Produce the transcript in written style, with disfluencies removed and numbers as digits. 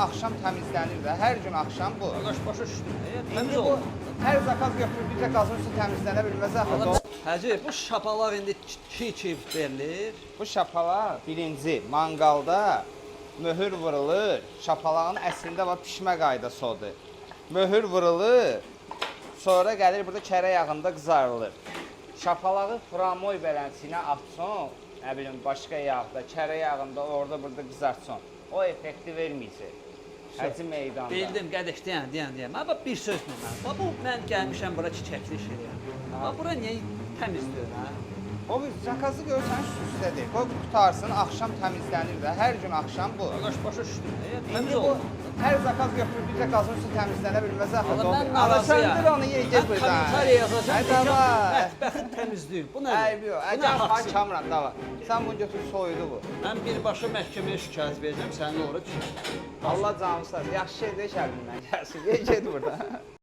Axşam təmizlənir də, hər gün axşam bu. Qardaş başa düşdün. Təmiz İndi bu oldu. hər zakaz götürüb bizə qalsın üstü təmizlənə bilməz axı. Hacı, bu şapalaq indi çiy verilir. Bu şapalaq birinci manqalda möhür vurulur. Şapalağın əslində var pişmə qaydası odur. Möhür vurulur. Sonra gəlir burada kərə yağında qızarılır. Şapalağı framoy belənsinə atsın. Nə bilim başqa yağda, kərə yağında orada burada qızartsın. O effekti verməyəcək. Həcm meydanda. Bildim, qədeş, deyən. Amma bir sözlə mən. Bu mən gəlmişəm bura çiçəkli şeyə. Amma bura niyə təmizdir, hə? O zakazı görsən üstədir. Qoy qutarsın, axşam təmizlənir də. Hər gün axşam bu. Qardaş başa düşdün. Təmiz İndi bu oldu. hər zakaz götürüb bizə qalsın üstü təmizlənə bilməz axı. Valla mən Ala narazıyam. söndür onu, ye get buradan. Kommentariya yazacağım. Hə, davay. Mətbəxin təmizliyi. Bu nədir? Ayıb yox. Bu nə Əcəb haqsız? xan Kamran, davay. Sən bunu götür soyudu bu. Mən birbaşa məhkəməyə şikayət verəcəm, sənin ora düşür. Allah canı sağ olsun. Yaxşı şey deyil şərbindən gəlsin. Ye get buradan.